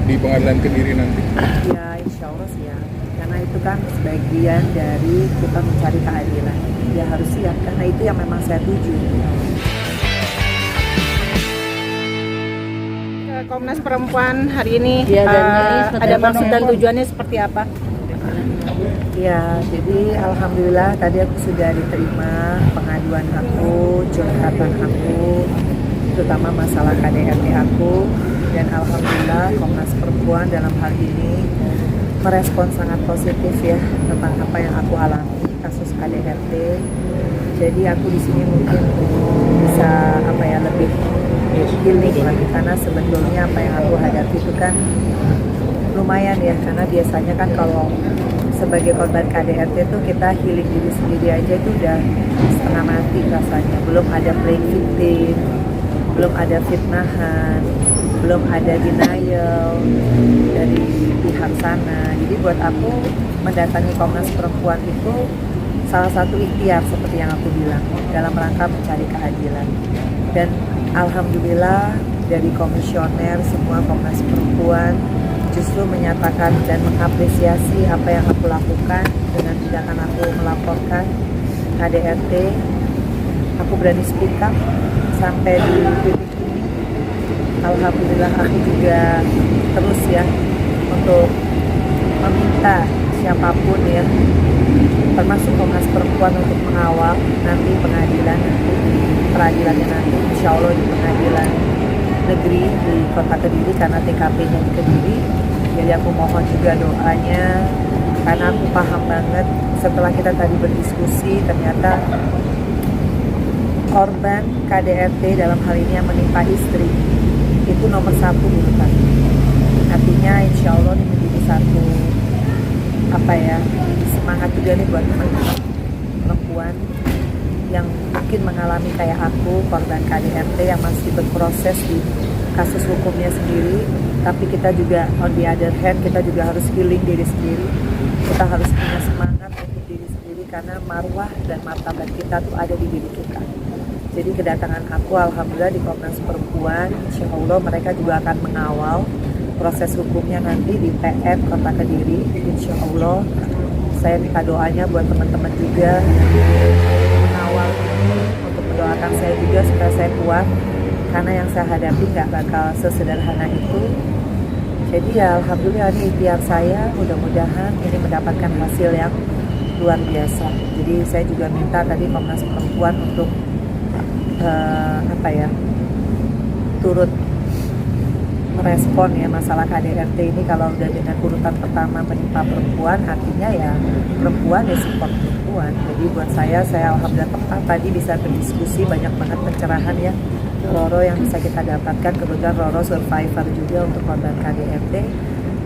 di pengadilan Kediri nanti? Ya insya Allah siap, karena itu kan sebagian dari kita mencari keadilan. Ya harus siap, karena itu yang memang saya tuju. Komnas Perempuan hari ini Ya, dan ada maksud dan tujuannya seperti apa? Ya, jadi alhamdulillah tadi aku sudah diterima pengaduan aku, curhatan aku, terutama masalah KDRT aku, dan alhamdulillah Komnas Perempuan dalam hal ini merespon sangat positif ya tentang apa yang aku alami kasus KDRT. Jadi aku di sini mungkin bisa lebih healing lagi, karena sebetulnya apa yang aku hadapi itu kan lumayan ya, karena biasanya kan kalau sebagai korban KDRT itu kita healing diri sendiri aja itu udah setengah mati rasanya. Belum ada playing victim, belum ada fitnahan, belum ada denial dari pihak sana. Jadi buat aku mendatangi Komnas Perempuan itu salah satu ikhtiar seperti yang aku bilang dalam rangka mencari keadilan. Dan alhamdulillah dari komisioner semua Komnas Perempuan justru menyatakan dan mengapresiasi apa yang aku lakukan dengan tindakan aku melaporkan KDRT. Aku berani speak up sampai di titik ini. Alhamdulillah aku juga terus ya untuk meminta siapapun ya, termasuk Komnas Perempuan, untuk mengawal nanti pengadilan, nanti di peradilannya nanti insya Allah di pengadilan negeri di Kota Kediri, karena TKP-nya di Kediri. Jadi aku mohon juga doanya, karena aku paham banget setelah kita tadi berdiskusi, ternyata korban KDRT dalam hal ini yang menimpa istri itu nomor satu dulu kan. Artinya insya Allah ini menjadi satu semangat juga nih buat teman-teman perempuan yang mungkin mengalami kayak aku, korban KDRT yang masih berproses di kasus hukumnya sendiri. Tapi kita juga on the other hand, kita juga harus healing diri sendiri. Kita harus punya semangat untuk diri sendiri, karena marwah dan martabat kita tuh ada di diri kita. Jadi kedatangan aku alhamdulillah di Komnas Perempuan, insya Allah mereka juga akan mengawal proses hukumnya nanti di PN Kota Kediri. Insya Allah saya minta doanya buat teman-teman juga mengawal ini, untuk mendoakan saya juga supaya saya kuat, karena yang saya hadapi nggak bakal sesederhana itu. Jadi ya alhamdulillah ini ikhtiar saya, mudah-mudahan ini mendapatkan hasil yang luar biasa. Jadi saya juga minta tadi Komnas Perempuan untuk turut merespon ya masalah KDRT ini. Kalau udah dengan urutan pertama menimpa perempuan, artinya ya perempuan ya support perempuan. Jadi buat saya alhamdulillah tepat tadi bisa berdiskusi, banyak banget pencerahan ya Roro yang bisa kita dapatkan. Kebetulan Roro survivor juga untuk korban KDRT.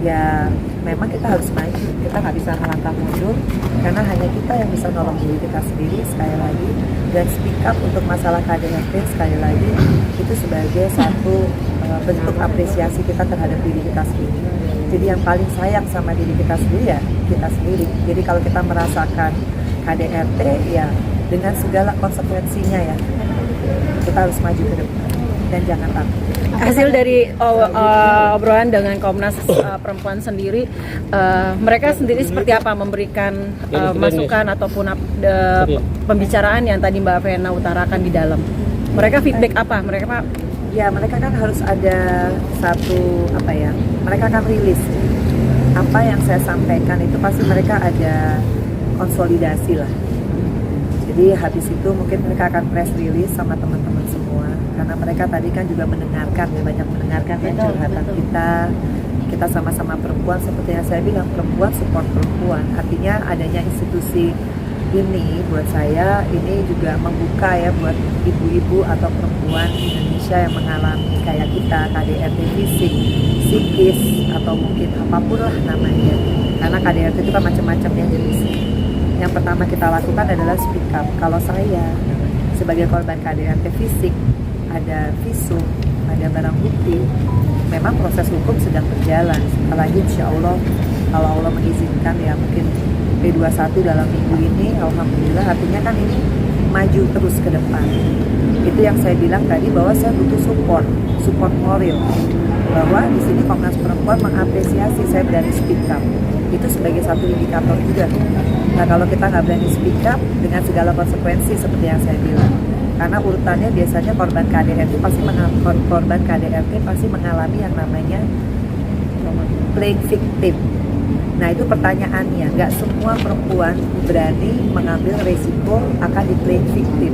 Ya memang kita harus maju, kita nggak bisa melangkah mundur, karena hanya kita yang bisa nolong diri kita sendiri sekali lagi. Dan speak up untuk masalah KDRT sekali lagi itu sebagai satu bentuk apresiasi kita terhadap diri kita sendiri. Jadi yang paling sayang sama diri kita sendiri ya kita sendiri. Jadi kalau kita merasakan KDRT ya dengan segala konsekuensinya ya, kita harus maju ke depan dan jangan takut. Hasil dari obrolan dengan Komnas Perempuan sendiri, mereka sendiri seperti apa memberikan masukan ataupun pembicaraan yang tadi Mbak Vena utarakan di dalam? Mereka feedback apa? Mereka kan harus ada satu mereka akan rilis apa yang saya sampaikan, itu pasti mereka ada konsolidasi lah. Jadi habis itu mungkin mereka akan press release sama teman-teman semua, karena mereka tadi kan juga mendengarkan ya, banyak mendengarkan curhatan kita sama-sama perempuan. Seperti yang saya bilang, perempuan support perempuan. Artinya adanya institusi ini buat saya ini juga membuka ya buat ibu-ibu atau perempuan Indonesia yang mengalami kayak kita KDRT fisik, psikis, atau mungkin apapun lah namanya, karena KDRT itu kan macam-macam ya jenisnya. Yang pertama kita lakukan adalah speak up. Kalau saya sebagai korban KDRT fisik, ada visum, ada barang bukti, memang proses hukum sedang berjalan. Apalagi insya Allah kalau Allah mengizinkan ya mungkin P21 dalam minggu ini, alhamdulillah, artinya kan ini maju terus ke depan. Itu yang saya bilang tadi, bahwa saya butuh support moral bahwa di sini Komnas Perempuan mengapresiasi saya berani speak up. Itu sebagai satu indikator juga. Nah kalau kita nggak berani speak up dengan segala konsekuensi seperti yang saya bilang, karena urutannya biasanya korban KDRT pasti mengalami yang namanya playing victim. Nah itu pertanyaannya, nggak semua perempuan berani mengambil resiko akan di playing victim.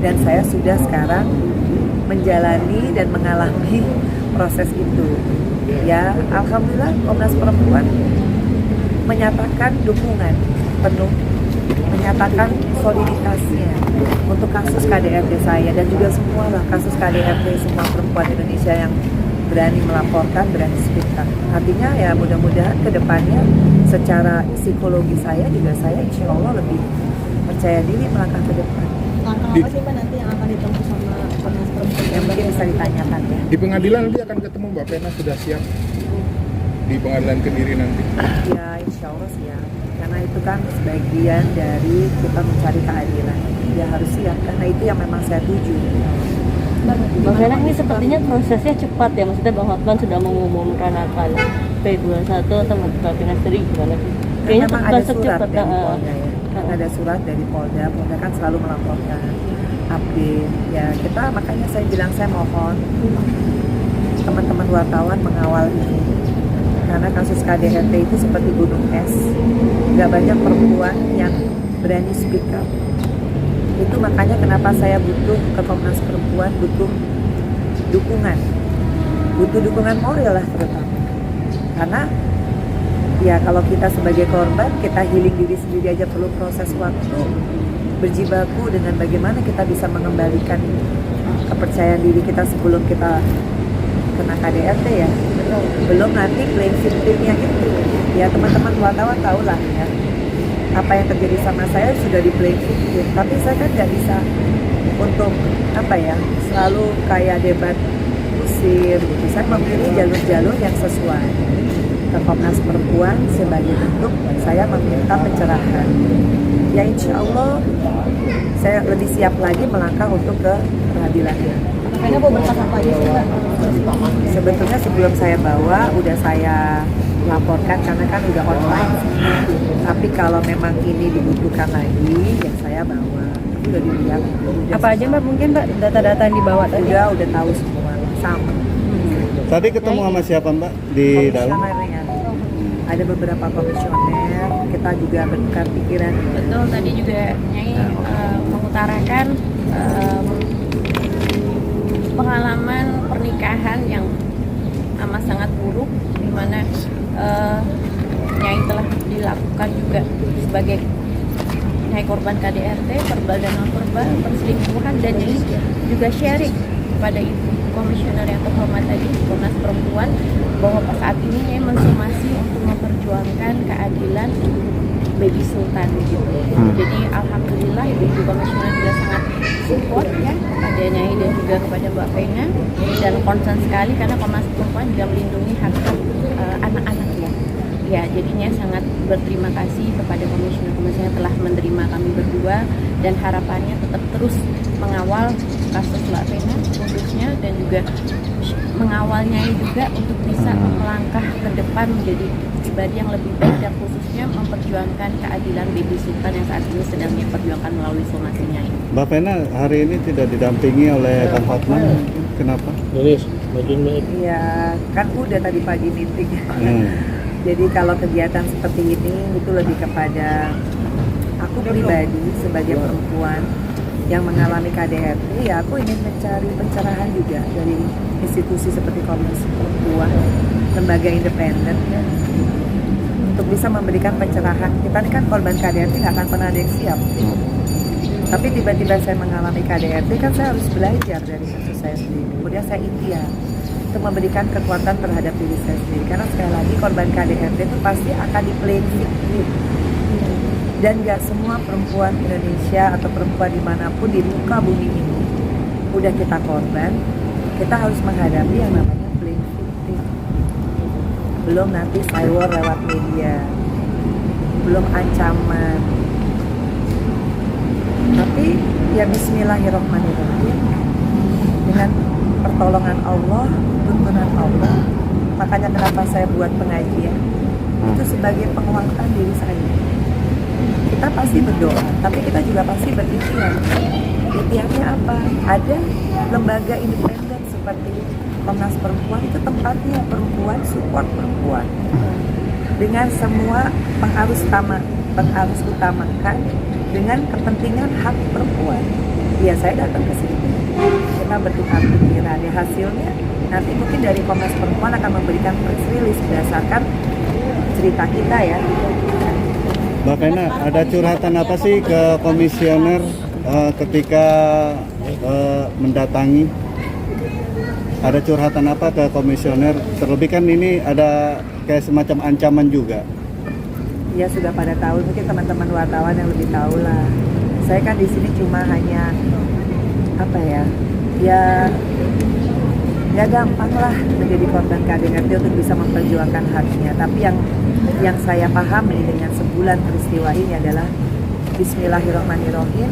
Dan saya sudah sekarang menjalani dan mengalami proses itu. Ya, alhamdulillah Komnas Perempuan menyatakan dukungan penuh, menyatakan soliditasnya untuk kasus KDRT saya dan juga semua lah kasus KDRT semua perempuan Indonesia yang berani melaporkan, berani speak up. Artinya ya mudah-mudahan ke depannya secara psikologi saya juga saya insya Allah lebih percaya diri melangkah ke depan. Langkah apa sih Mbak nanti yang akan ditempuh sama Komnas Perempuan? Yang mungkin bisa ditanyakan ya. Di pengadilan nanti akan ketemu Mbak Pena, sudah siap di pengadilan Kediri nanti? Ya insya Allah siap. Karena itu kan sebagian dari kita mencari keadilan. Ya harus siap karena itu yang memang saya tuju. Bang Vena, ini sepertinya prosesnya cepat ya, maksudnya Bang Hotman sudah mengumumkan akan P21 atau Mbak Vena sendiri gimana sih? Kayaknya memang ada surat cepat dari Polda ya. Kan ada surat dari Polda, Polda kan selalu melaporkan update. Ya kita makanya saya bilang saya mohon teman-teman wartawan mengawal ini. Karena kasus KDRT itu seperti gunung es, nggak banyak perempuan yang berani speak up. Itu makanya kenapa saya butuh ke Komnas Perempuan, butuh dukungan moral lah terutama. Karena ya kalau kita sebagai korban, kita healing diri sendiri aja perlu proses waktu, berjibaku dengan bagaimana kita bisa mengembalikan kepercayaan diri kita sebelum kita kena KDRT ya. Belum nanti playing victimnya itu. Ya teman-teman wartawan tahu lah ya. Apa yang terjadi sama saya sudah di playing victim, tapi saya kan nggak bisa untuk selalu kayak debat usir gitu. Saya memilih jalur-jalur yang sesuai ke Komnas Perempuan sebagai bentuk saya meminta pencerahan. Ya insya Allah saya lebih siap lagi melangkah untuk ke pengadilan. Kayaknya mau berkas apa aja sih Mbak? Sebetulnya sebelum saya bawa udah saya laporkan karena kan udah online. Tapi kalau memang ini dibutuhkan lagi, ya saya bawa. Udah dilihat. Apa aja Mbak, mungkin Mbak data-data yang dibawa tadi? Udah tahu semua sama. Tadi ketemu sama siapa Mbak di dalam? Komisionernya. Ada beberapa komisioner, kita juga bertukar pikiran. Betul, tadi juga Nyai mengutarakan pengalaman pernikahan yang amat sangat buruk, di mana Nyai telah dilakukan juga sebagai Nyai korban KDRT, verbal dan non-verbal, perselingkuhan, dan Nyai juga sharing kepada Ibu Komisioner yang terhormat tadi Komnas Perempuan bahwa saat ini Nyai mensumasi untuk memperjuangkan keadilan Baby Sultan gitu. Jadi alhamdulillah Ibu Komisioner juga sangat support ya kepada Nyai dan juga kepada Mbak Vena, dan concern sekali karena Komnas Perempuan juga melindungi hak-hak anak-anaknya. Ya, jadinya sangat berterima kasih kepada komisioner-komisioner yang telah menerima kami berdua, dan harapannya tetap terus mengawal kasus Mbak Vena khususnya, dan juga mengawalnya juga untuk bisa melangkah ke depan menjadi pribadi yang lebih baik, dan khususnya memperjuangkan keadilan Baby Sultan yang saat ini sedang diperjuangkan melalui somasinya ini. Mbak Vena hari ini tidak didampingi oleh Kang Hotman, kenapa? Ya kan udah tadi pagi meeting. Jadi kalau kegiatan seperti ini itu lebih kepada aku pribadi sebagai perempuan yang mengalami KDRT, ya aku ingin mencari pencerahan juga dari institusi seperti Komnas Perempuan, lembaga independen ya, untuk bisa memberikan pencerahan. Kita ini kan korban KDRT nggak akan pernah ada yang siap. Tapi tiba-tiba saya mengalami KDRT, kan saya harus belajar dari kasus saya sendiri. Kemudian saya ikhtiar untuk memberikan kekuatan terhadap diri saya sendiri. Karena sekali lagi korban KDRT itu pasti akan di-playing victim. Dan gak semua perempuan Indonesia atau perempuan dimanapun di muka bumi ini udah kita korban, kita harus menghadapi yang namanya playing victim. Belum nanti cyber lewat media, belum ancaman. Tapi ya bismillahirrahmanirrahim, dengan pertolongan Allah, tuntunan Allah. Makanya kenapa saya buat pengajian itu sebagai penguatan diri saya. Kita pasti berdoa, tapi kita juga pasti berikhtiar. Ikhtiarnya apa? Ada lembaga independen seperti Komnas Perempuan, itu tempatnya perempuan, support perempuan dengan semua pengharus utamakan dengan kepentingan hak perempuan. Ya, saya datang ke sini, kita bertukar pikiran. Ya, hasilnya nanti mungkin dari Komnas Perempuan akan memberikan press release berdasarkan cerita kita ya. Mbak Vena, ada curhatan apa sih ke komisioner ketika mendatangi? Ada curhatan apa ke komisioner? Terlebih kan ini ada kayak semacam ancaman juga. Ya sudah pada tahu, mungkin teman-teman wartawan yang lebih tahu lah. Saya kan di sini cuma hanya apa ya, ya gampang lah menjadi korban KDRT untuk bisa memperjuangkan haknya. Tapi yang saya pahami dengan sebulan peristiwa ini adalah Bismillahirrahmanirrahim.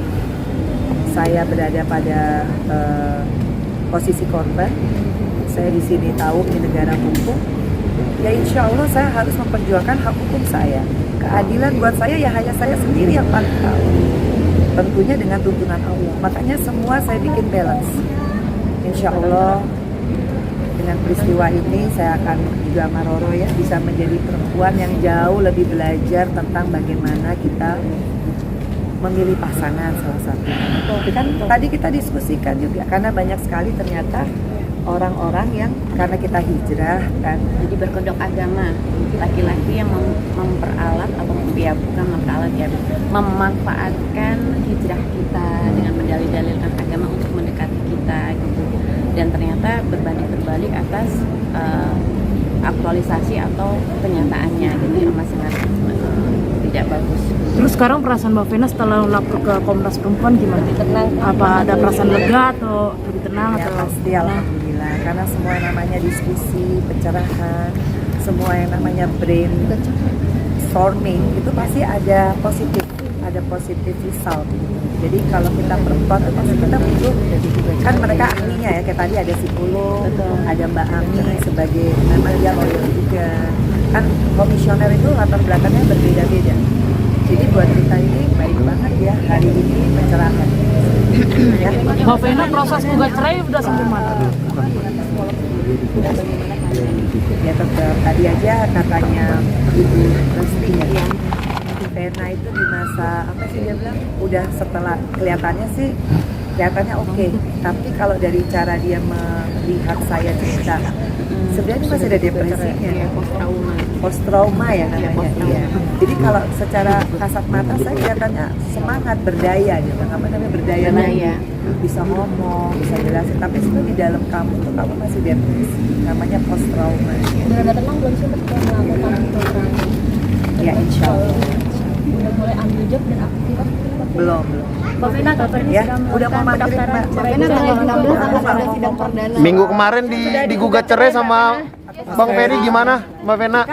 Saya berada pada posisi korban. Saya di sini tahu di negara hukum. Ya insya Allah saya harus memperjuangkan hak hukum saya. Keadilan buat saya ya hanya saya sendiri yang paling tahu. Tentunya dengan tuntunan Allah. Makanya semua saya bikin balance. Insya Allah dengan peristiwa ini saya akan juga Maroro ya bisa menjadi perempuan yang jauh lebih belajar tentang bagaimana kita memilih pasangan salah satunya. Kan tadi kita diskusikan juga karena banyak sekali ternyata orang-orang yang karena kita hijrah kan, Jadi berkedok agama, laki-laki yang memperalat atau bukan memperalat ya, memanfaatkan hijrah kita dengan mendalil-dalilkan agama untuk mendekati kita gitu. Dan ternyata berbanding terbalik atas aktualisasi atau kenyataannya, jadi memang sangat tidak bagus. Terus sekarang perasaan Mbak Vena setelah lapor ke Komnas Perempuan gimana? Lebih tenang. Apa ada perasaan lega atau lebih tenang ya atau pasti alhamdulillah karena semua yang namanya diskusi, pencerahan, semua yang namanya brainstorming itu pasti ada positif result gitu. Jadi kalau kita perempuan itu pasti kita butuh kan mereka ahlinya ya, kayak tadi ada psikolog, ada Mbak Ami sebagai memang dia lawyer juga. Kan komisioner itu latar belakangnya berbeda-beda. Jadi buat kita ini baik banget ya hari ini pencerahan. Ya. Mbak Vena proses gugat cerai udah sampai mana? Ya tetap tadi aja katanya Ibu Resti ya. Vena itu di masa apa sih dia bilang udah setelah kelihatannya oke. Tapi kalau dari cara dia melihat saya cerita sebenarnya masih ada depresinya, post trauma ya namanya. Iya. Jadi kalau secara kasat mata saya kelihatannya semangat, berdaya gitu. Apa namanya berdaya? Bisa ngomong, bisa jelasin. Tapi sebenarnya di dalam kamu masih depresi. Namanya post trauma. Udah tenang belum sih untuk melakukan program? Ya insya Allah. Udah mulai ambil job dan aktif? Belum. Mbak Vena katanya Ya, sedang udah mau melakukan maghrib, pendaftaran Mbak. cerai juga ada sidang perdana. Minggu kemarin digugat cerai sama Bang Ferry gimana, Mbak Vena?